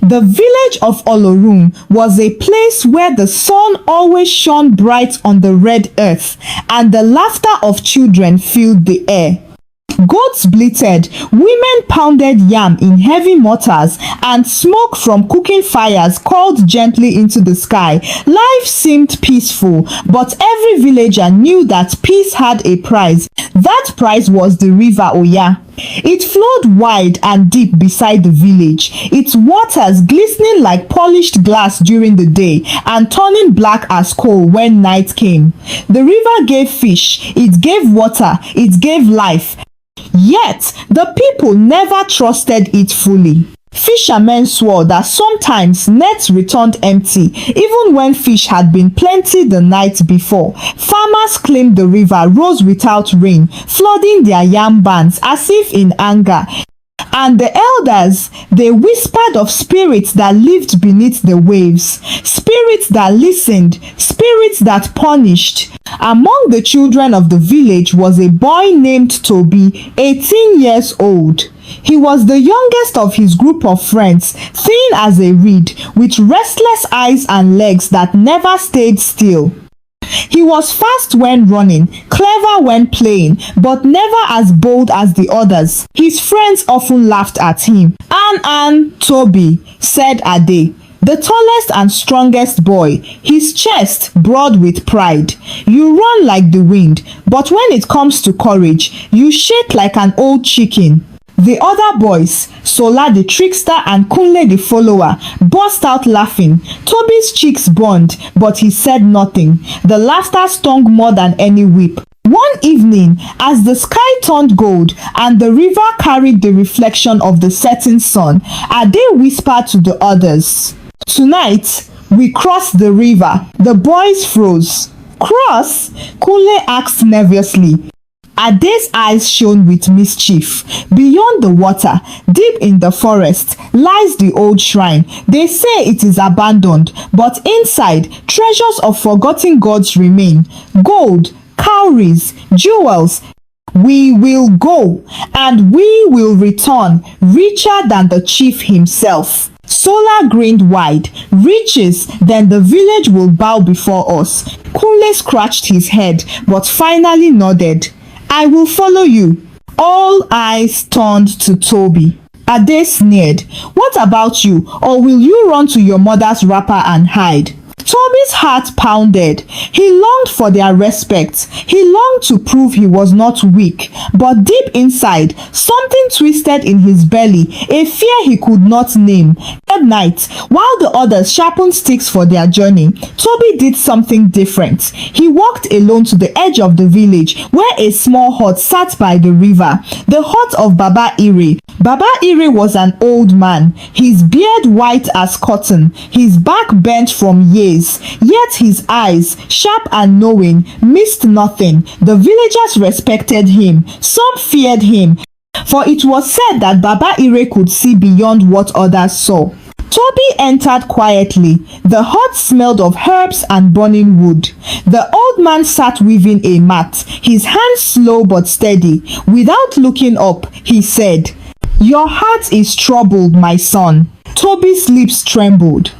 The village of Olorum was a place where the sun always shone bright on the red earth, and the laughter of children filled the air. Goats bleated, women pounded yam in heavy mortars, and smoke from cooking fires called gently into the sky. Life seemed peaceful, but every villager knew that peace had a price. That price was the River Oya. It flowed wide and deep beside the village, its waters glistening like polished glass during the day and turning black as coal when night came. The river gave fish, it gave water, it gave life. Yet, the people never trusted it fully. Fishermen swore that sometimes nets returned empty, even when fish had been plenty the night before. Farmers claimed the river rose without rain, flooding their yam barns as if in anger. And the elders, they whispered of spirits that lived beneath the waves, spirits that listened, spirits that punished. Among the children of the village was a boy named Tobi, 18 years old. He was the youngest of his group of friends, thin as a reed, with restless eyes and legs that never stayed still. He was fast when running, clever when playing, but never as bold as the others. His friends often laughed at him. Tobi, said Ade, the tallest and strongest boy, his chest broad with pride. You run like the wind, but when it comes to courage, you shake like an old chicken. The other boys, Sola the trickster and Kunle the follower, burst out laughing. Tobi's cheeks burned, but he said nothing. The laughter stung more than any whip. One evening, as the sky turned gold and the river carried the reflection of the setting sun, Ade whispered to the others, "Tonight, we cross the river." The boys froze. "Cross?" Kunle asked nervously. Ade's eyes shone with mischief. Beyond the water, deep in the forest, lies the old shrine. They say it is abandoned, but inside, treasures of forgotten gods remain. Gold, cowries, jewels. We will go, and we will return, richer than the chief himself. Sola grinned wide. Riches, then the village will bow before us. Kunle scratched his head, but finally nodded. "I will follow you." All eyes turned to Tobi. Ade sneered. "What about you? Or will you run to your mother's wrapper and hide?" Tobi's heart pounded. He longed for their respect. He longed to prove he was not weak. But deep inside, something twisted in his belly, a fear he could not name. That night, while the others sharpened sticks for their journey, Tobi did something different. He walked alone to the edge of the village, where a small hut sat by the river. The hut of Baba Ire. Baba Ire was an old man, his beard white as cotton, his back bent from years, yet his eyes, sharp and knowing, missed nothing. The villagers respected him, some feared him, for it was said that Baba Ire could see beyond what others saw. Tobi entered quietly. The hut smelled of herbs and burning wood. The old man sat weaving a mat, his hands slow but steady. Without looking up, he said, "Your heart is troubled, my son." Tobi's lips trembled.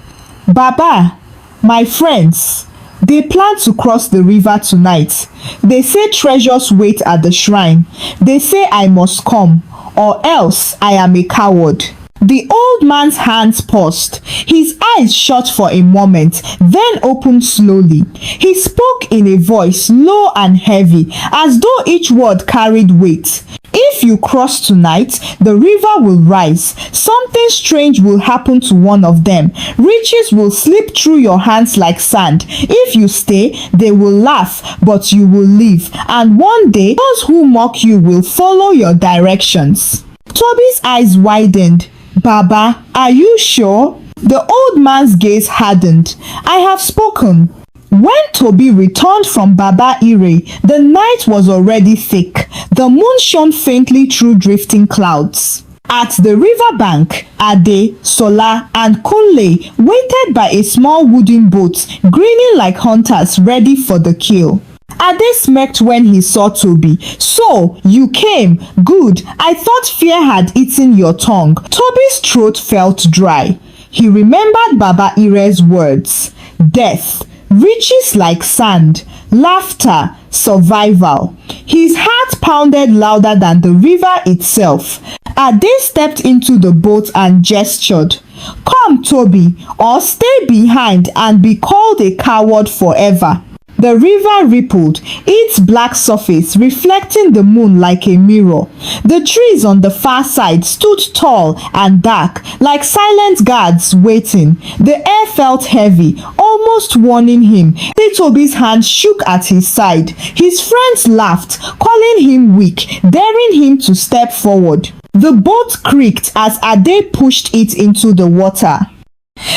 "Baba, my friends, they plan to cross the river tonight. They say treasures wait at the shrine. They say I must come, or else I am a coward." The old man's hands paused. His eyes shut for a moment, then opened slowly. He spoke in a voice low and heavy, as though each word carried weight. "If you cross tonight, the river will rise. Something strange will happen to one of them. Riches will slip through your hands like sand. If you stay, they will laugh, but you will live. And one day, those who mock you will follow your directions." Tobi's eyes widened. "Baba, are you sure?" The old man's gaze hardened. "I have spoken." When Tobi returned from Baba Ire, the night was already thick. The moon shone faintly through drifting clouds. At the riverbank, Ade, Sola, and Kunle waited by a small wooden boat, grinning like hunters ready for the kill. Ade smirked when he saw Tobi. "So, you came. Good. I thought fear had eaten your tongue." Tobi's throat felt dry. He remembered Baba Ire's words: death, riches like sand, laughter, survival. His heart pounded louder than the river itself. Ade stepped into the boat and gestured. "Come, Tobi, or stay behind and be called a coward forever." The river rippled, its black surface reflecting the moon like a mirror. The trees on the far side stood tall and dark, like silent guards waiting. The air felt heavy, almost warning him. Tobi's hand shook at his side. His friends laughed, calling him weak, daring him to step forward. The boat creaked as Ade pushed it into the water.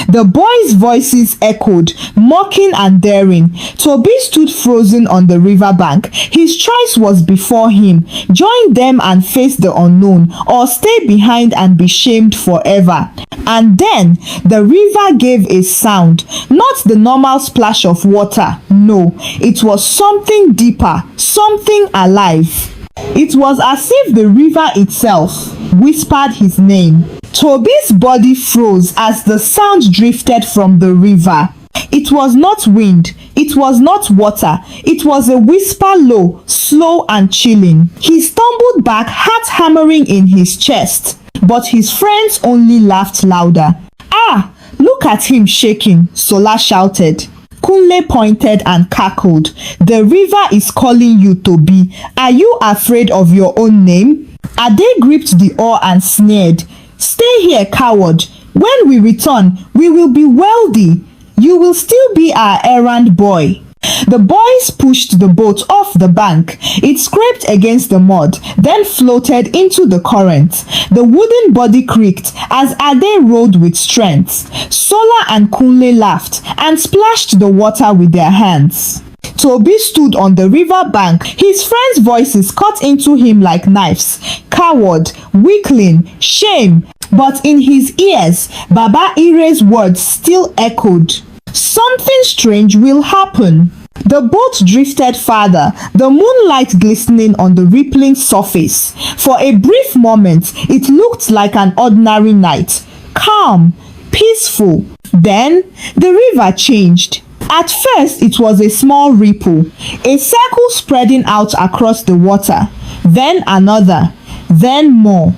The boys' voices echoed, mocking and daring. Tobi stood frozen on the riverbank. His choice was before him: join them and face the unknown, or stay behind and be shamed forever. And then the river gave a sound, not the normal splash of water. No, it was something deeper, something alive. It was as if the river itself whispered his name. Tobi's body froze as the sound drifted from the river. It was not wind, it was not water, it was a whisper, low, slow and chilling. He stumbled back, heart hammering in his chest, but his friends only laughed louder. "Ah, look at him shaking," Sola shouted. Kunle pointed and cackled. "The river is calling you, Tobi. Are you afraid of your own name?" Ade gripped the oar and sneered. "Stay here, coward. When we return, we will be wealthy. You will still be our errand boy." The boys pushed the boat off the bank. It scraped against the mud, then floated into the current. The wooden body creaked as Ade rowed with strength. Sola and Kunle laughed and splashed the water with their hands. Tobi stood on the river bank. His friends' voices cut into him like knives. Coward, weakling, shame. But in his ears, Baba Ire's words still echoed. Something strange will happen. The boat drifted farther, the moonlight glistening on the rippling surface. For a brief moment, it looked like an ordinary night. Calm, peaceful. Then, the river changed. At first, it was a small ripple, a circle spreading out across the water. Then another, then more.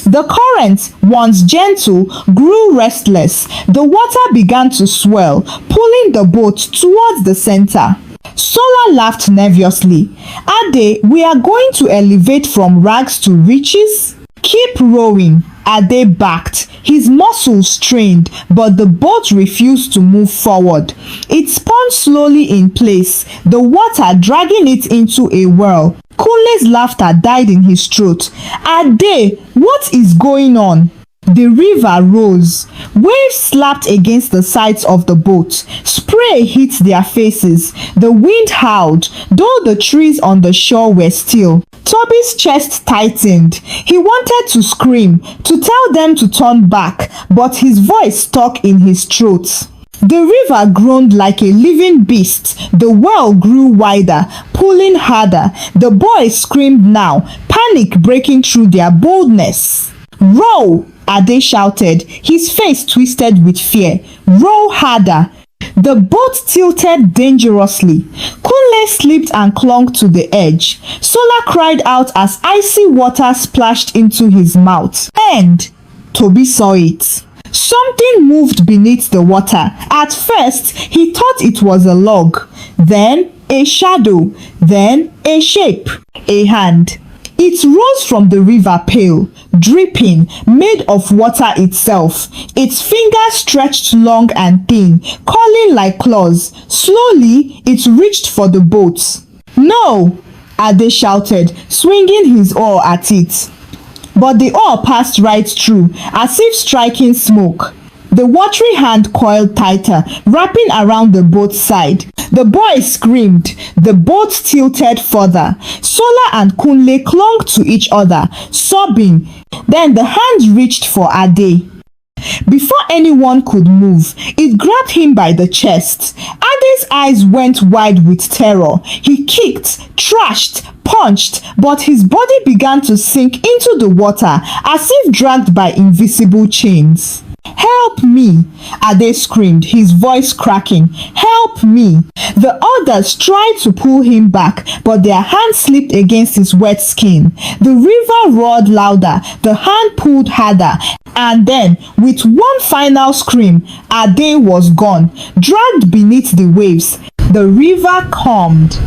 The current, once gentle, grew restless. The water began to swell, pulling the boat towards the center. Sola laughed nervously. "Ade, we are going to elevate from rags to riches." "Keep rowing," Ade backed. His muscles strained, but the boat refused to move forward. It spun slowly in place, the water dragging it into a whirl. Kunle's laughter died in his throat. "Ade, what is going on?" The river rose. Waves slapped against the sides of the boat. Spray hit their faces. The wind howled, though the trees on the shore were still. Tobi's chest tightened. He wanted to scream, to tell them to turn back, but his voice stuck in his throat. The river groaned like a living beast. The well grew wider, pulling harder. The boys screamed now, panic breaking through their boldness. "Row!" Ade shouted, his face twisted with fear. "Row harder!" The boat tilted dangerously. Kunle slipped and clung to the edge. Sola cried out as icy water splashed into his mouth. And Tobi saw it. Something moved beneath the water. At first, he thought it was a log, then a shadow, then a shape, a hand. It rose from the river pale, dripping, made of water itself. Its fingers stretched long and thin, curling like claws. Slowly, it reached for the boat. "No!" Ade shouted, swinging his oar at it. But the oar passed right through, as if striking smoke. The watery hand coiled tighter, wrapping around the boat's side. The boys screamed. The boat tilted further. Sola and Kunle clung to each other, sobbing. Then the hand reached for Ade. Before anyone could move, it grabbed him by the chest. Ade's eyes went wide with terror. He kicked, thrashed, punched, but his body began to sink into the water as if dragged by invisible chains. "Help me!" Ade screamed, his voice cracking. "Help me!" The others tried to pull him back, but their hands slipped against his wet skin. The river roared louder, the hand pulled harder, and then, with one final scream, Ade was gone, dragged beneath the waves. The river calmed.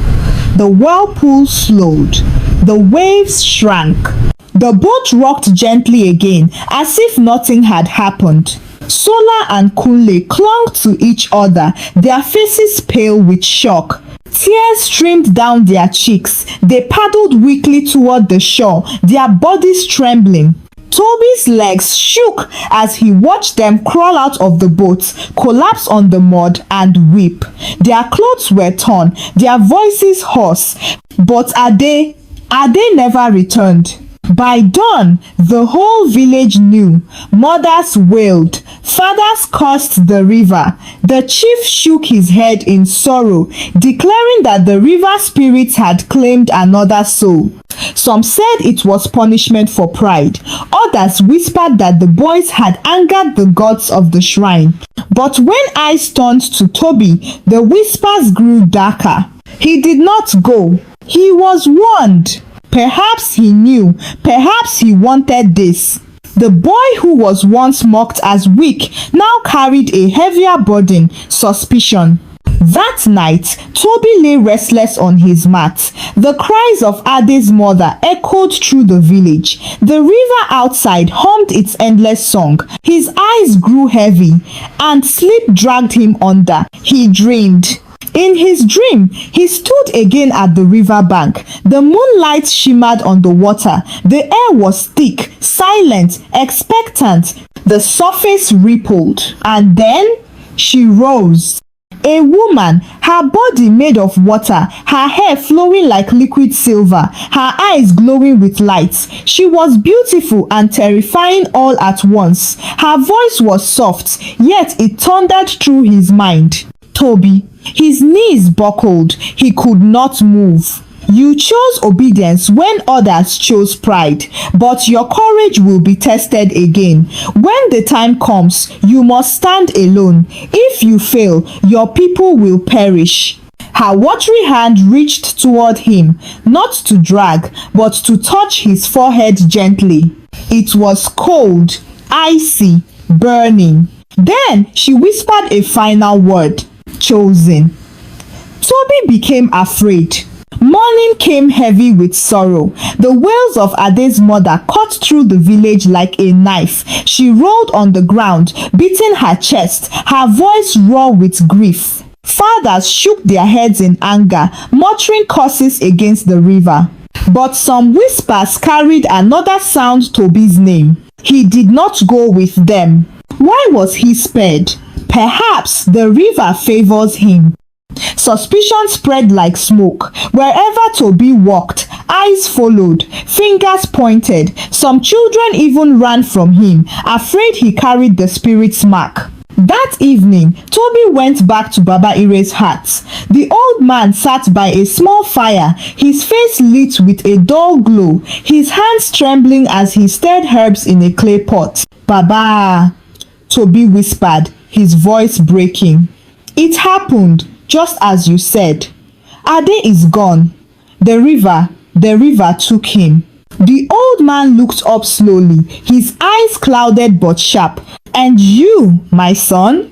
The whirlpool slowed. The waves shrank. The boat rocked gently again, as if nothing had happened. Sola and Kunle clung to each other, their faces pale with shock. Tears streamed down their cheeks. They paddled weakly toward the shore, their bodies trembling. Tobi's legs shook as he watched them crawl out of the boat, collapse on the mud, and weep. Their clothes were torn, their voices hoarse. But Ade never returned. By dawn, the whole village knew. Mothers wailed. Fathers cursed the river. The chief shook his head in sorrow, declaring that the river spirits had claimed another soul. Some said it was punishment for pride. Others whispered that the boys had angered the gods of the shrine. But when eyes turned to Tobi, the whispers grew darker. He did not go. He was warned. Perhaps he knew. Perhaps he wanted this. The boy who was once mocked as weak now carried a heavier burden, suspicion. That night, Tobi lay restless on his mat. The cries of Ade's mother echoed through the village. The river outside hummed its endless song. His eyes grew heavy, and sleep dragged him under. He dreamed. In his dream, he stood again at the river bank. The moonlight shimmered on the water. The air was thick, silent, expectant. The surface rippled. And then she rose. A woman, her body made of water, her hair flowing like liquid silver, her eyes glowing with light. She was beautiful and terrifying all at once. Her voice was soft, yet it thundered through his mind. Tobi. His knees buckled. He could not move. You chose obedience when others chose pride, but your courage will be tested again. When the time comes, you must stand alone. If you fail, your people will perish. Her watery hand reached toward him, not to drag, but to touch his forehead gently. It was cold, icy, burning. Then she whispered a final word. Chosen. Tobi became afraid. Morning came heavy with sorrow. The wails of Ade's mother cut through the village like a knife. She rolled on the ground, beating her chest, her voice raw with grief. Fathers shook their heads in anger, muttering curses against the river. But some whispers carried another sound Tobi's name. He did not go with them. Why was he spared? Perhaps the river favors him. Suspicion spread like smoke. Wherever Tobi walked, eyes followed, fingers pointed. Some children even ran from him, afraid he carried the spirit's mark. That evening, Tobi went back to Baba Ire's hut. The old man sat by a small fire, his face lit with a dull glow, his hands trembling as he stirred herbs in a clay pot. "Baba," Tobi whispered, his voice breaking. "It happened, just as you said. Ade is gone. The river took him." The old man looked up slowly, his eyes clouded but sharp. "And you, my son?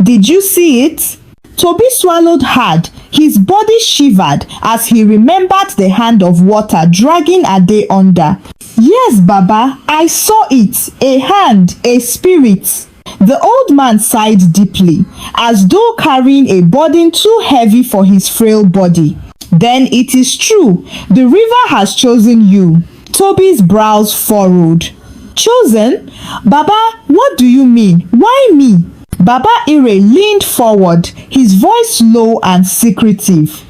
Did you see it?" Tobi swallowed hard. His body shivered as he remembered the hand of water dragging Ade under. "Yes, Baba, I saw it. A hand, a spirit." The old man sighed deeply, as though carrying a burden too heavy for his frail body. "Then it is true. The river has chosen you." Tobi's brows furrowed. "Chosen? Baba, what do you mean? Why me?" Baba Ire leaned forward, his voice low and secretive.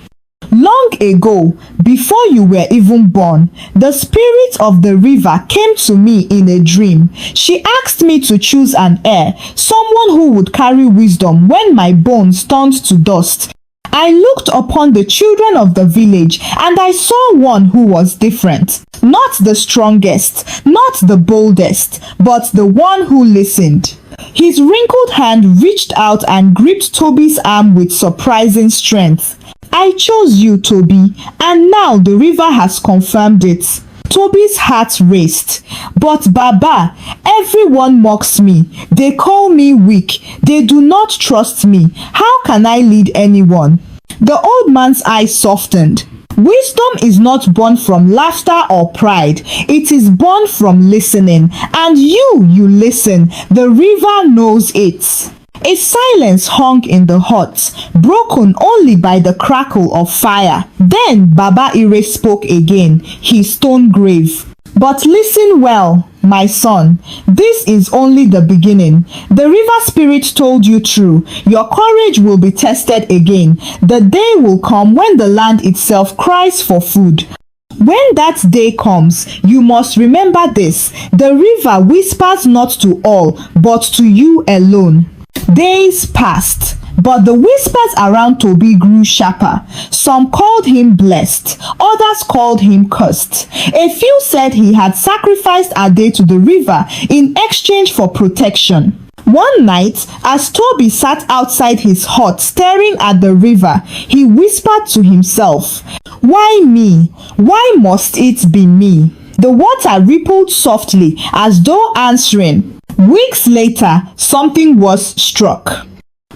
"Long ago, before you were even born, the spirit of the river came to me in a dream. She asked me to choose an heir, someone who would carry wisdom when my bones turned to dust. I looked upon the children of the village, and I saw one who was different. Not the strongest, not the boldest, but the one who listened. His wrinkled hand reached out and gripped Tobi's arm with surprising strength. I chose you, Tobi, and now the river has confirmed it. Tobi's heart raced. But Baba, everyone mocks me. They call me weak. They do not trust me. How can I lead anyone? The old man's eyes softened. Wisdom is not born from laughter or pride. It is born from listening. And you listen. The river knows it. A silence hung in the hut, broken only by the crackle of fire. Then Baba Ire spoke again, his tone grave. But listen well, my son. This is only the beginning. The river spirit told you true. Your courage will be tested again. The day will come when the land itself cries for food. When that day comes, you must remember this. The river whispers not to all, but to you alone. Days passed, but the whispers around Tobi grew sharper. Some called him blessed, others called him cursed. A few said he had sacrificed a day to the river in exchange for protection. One night, as Tobi sat outside his hut staring at the river, he whispered to himself, "Why me? Why must it be me?" The water rippled softly as though answering. Weeks later, something was struck.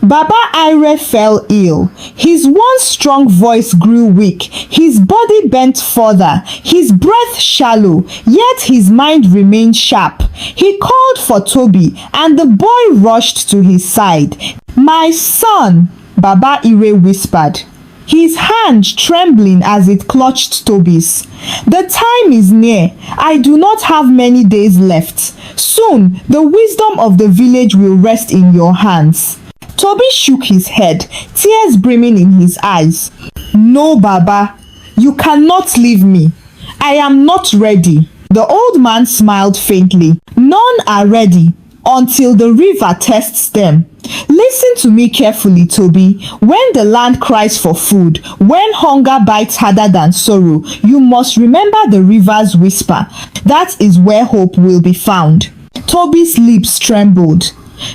Baba Ire fell ill. His once strong voice grew weak. His body bent further, his breath shallow, yet his mind remained sharp. He called for Tobi, and the boy rushed to his side. "My son," Baba Ire whispered, his hand trembling as it clutched Tobi's. "The time is near. I do not have many days left. Soon, the wisdom of the village will rest in your hands." Tobi shook his head, tears brimming in his eyes. "No, Baba, you cannot leave me. I am not ready." The old man smiled faintly. "None are ready until the river tests them. Listen to me carefully, Tobi. When the land cries for food, when hunger bites harder than sorrow, you must remember the river's whisper. That is where hope will be found." Tobi's lips trembled.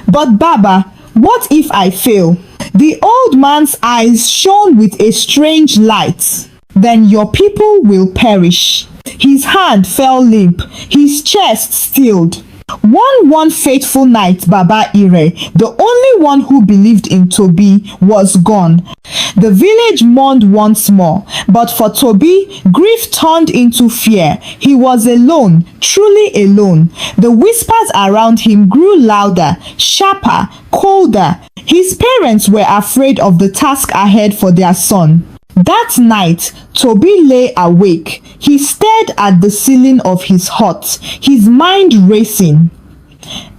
"But Baba, what if I fail?" The old man's eyes shone with a strange light. "Then your people will perish." His hand fell limp, his chest stilled. One fateful night, Baba Ire, the only one who believed in Tobi, was gone. The village mourned once more, but for Tobi, grief turned into fear. He was alone, truly alone. The whispers around him grew louder, sharper, colder. His parents were afraid of the task ahead for their son. That night, Tobi lay awake. He stared at the ceiling of his hut, his mind racing.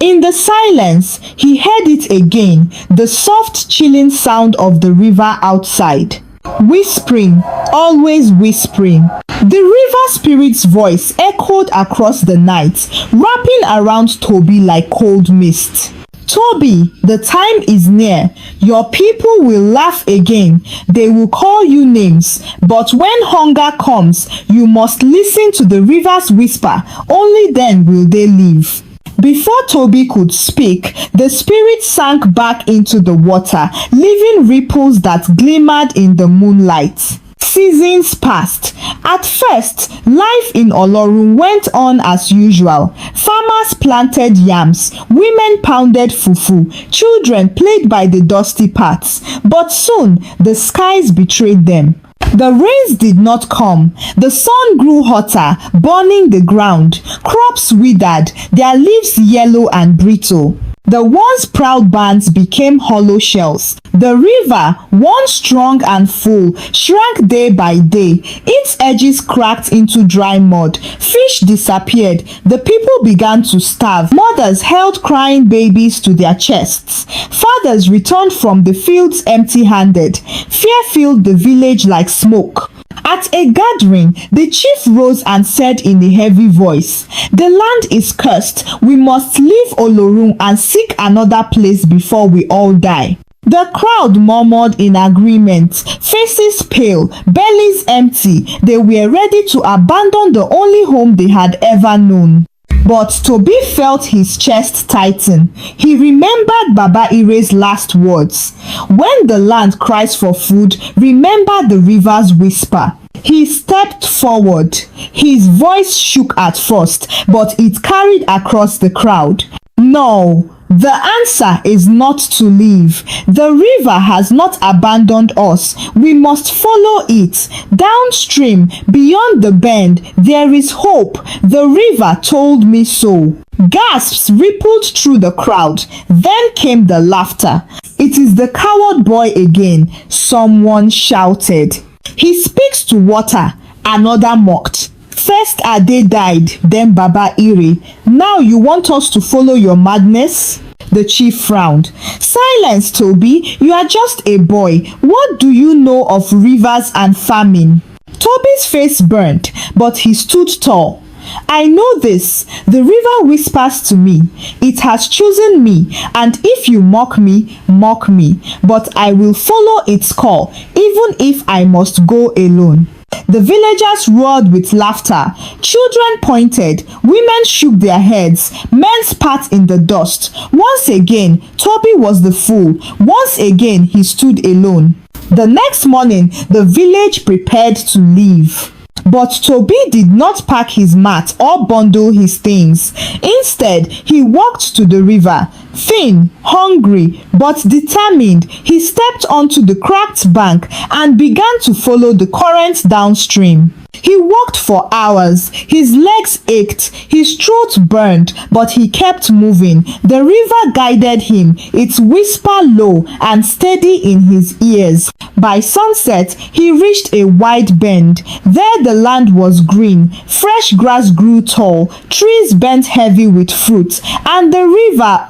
In the silence, he heard it again, the soft, chilling sound of the river outside. Whispering, always whispering. The river spirit's voice echoed across the night, wrapping around Tobi like cold mist. "Tobi, the time is near. Your people will laugh again. They will call you names. But when hunger comes, you must listen to the river's whisper. Only then will they live." Before Tobi could speak, the spirit sank back into the water, leaving ripples that glimmered in the moonlight. Seasons passed. At first, life in Olorun went on as usual. Farmers planted yams, women pounded fufu, children played by the dusty paths. But soon, the skies betrayed them. The rains did not come. The sun grew hotter, burning the ground. Crops withered, their leaves yellow and brittle. The once proud bands became hollow shells. The river, once strong and full, shrank day by day. Its edges cracked into dry mud. Fish disappeared. The people began to starve. Mothers held crying babies to their chests. Fathers returned from the fields empty-handed. Fear filled the village like smoke. At a gathering, the chief rose and said in a heavy voice, "The land is cursed. We must leave Olorun and seek another place before we all die." The crowd murmured in agreement, faces pale, bellies empty. They were ready to abandon the only home they had ever known. But Tobi felt his chest tighten. He remembered Baba Ire's last words. When the land cries for food, remember the river's whisper. He stepped forward. His voice shook at first, but it carried across the crowd. No, the answer is not to leave. The river has not abandoned us. We must follow it. Downstream, beyond the bend, there is hope. The river told me so. Gasps rippled through the crowd. Then came the laughter. It is the coward boy again, someone shouted. He speaks to water, another mocked. First Ade died, then Baba Ire. Now you want us to follow your madness? The chief frowned. Silence, Tobi. You are just a boy. What do you know of rivers and famine? Tobi's face burned, but he stood tall. I know this. The river whispers to me. It has chosen me, and if you mock me, mock me. But I will follow its call, even if I must go alone. The villagers roared with laughter. Children pointed. Women shook their heads. Men spat in the dust. Once again, Tobi was the fool. Once again, he stood alone. The next morning, the village prepared to leave. But Tobi did not pack his mat or bundle his things. Instead, he walked to the river. Thin, hungry, but determined, he stepped onto the cracked bank and began to follow the current downstream. He walked for hours. His legs ached, his throat burned, but he kept moving. The river guided him, its whisper low and steady in his ears. By sunset, he reached a wide bend. There the land was green, fresh grass grew tall, trees bent heavy with fruit, and the river,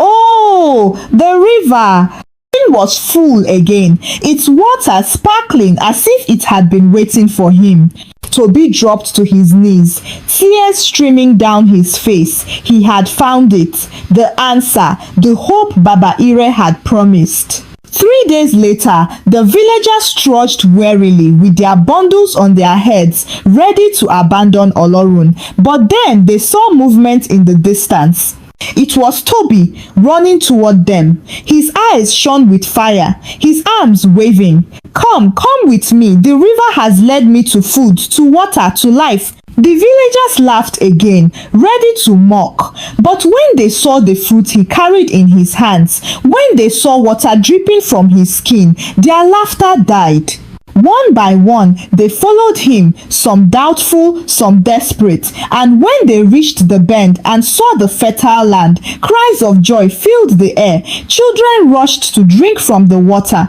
the river was full again, its water sparkling as if it had been waiting for him. Tobi dropped to his knees, tears streaming down his face. He had found it, the answer, the hope Baba Ire had promised. 3 days later, the villagers trudged wearily with their bundles on their heads, ready to abandon Olorun. But then they saw movement in the distance. It was Tobi running toward them. His eyes shone with fire, his arms waving. Come with me. The river has led me to food, to water, to life. The villagers laughed again, ready to mock. But when they saw the fruit he carried in his hands, when they saw water dripping from his skin, their laughter died. One by one, they followed him, some doubtful, some desperate. And when they reached the bend and saw the fertile land, cries of joy filled the air. Children rushed to drink from the water.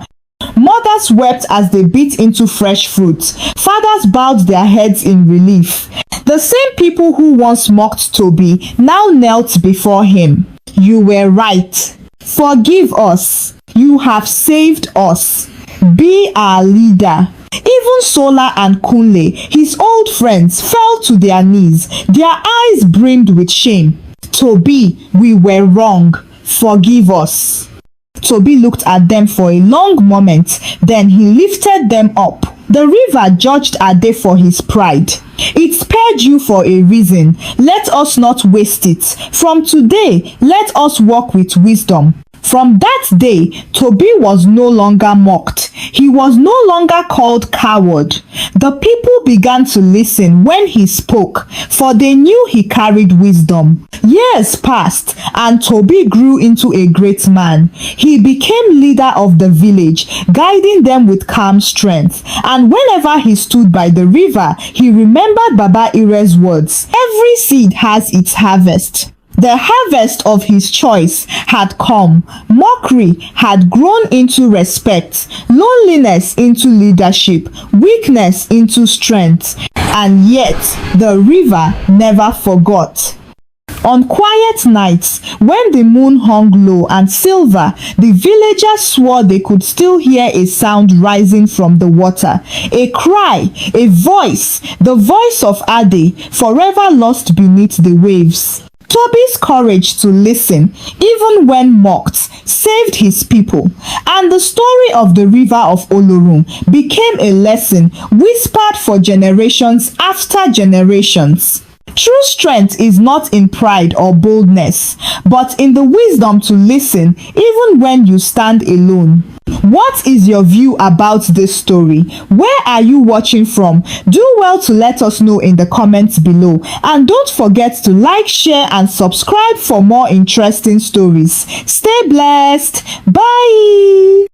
Mothers wept as they bit into fresh fruit. Fathers bowed their heads in relief. The same people who once mocked Tobi now knelt before him. You were right. Forgive us. You have saved us. Be our leader. Even Sola and Kunle, his old friends, fell to their knees. Their eyes brimmed with shame. Tobi, we were wrong. Forgive us. Tobi looked at them for a long moment. Then he lifted them up. The river judged Ade for his pride. It spared you for a reason. Let us not waste it. From today, let us walk with wisdom. From that day, Tobi was no longer mocked. He was no longer called coward. The people began to listen when he spoke, for they knew he carried wisdom. Years passed, and Tobi grew into a great man. He became leader of the village, guiding them with calm strength. And whenever he stood by the river, he remembered Baba Ire's words. Every seed has its harvest. The harvest of his choice had come. Mockery had grown into respect, loneliness into leadership, weakness into strength. And yet, the river never forgot. On quiet nights, when the moon hung low and silver, the villagers swore they could still hear a sound rising from the water. A cry, a voice, the voice of Ade, forever lost beneath the waves. Tobi's courage to listen, even when mocked, saved his people, and the story of the River of Olorum became a lesson whispered for generations after generations. True strength is not in pride or boldness, but in the wisdom to listen even when you stand alone. What is your view about this story? Where are you watching from? Do well to let us know in the comments below. And don't forget to like, share, and subscribe for more interesting stories. Stay blessed. Bye.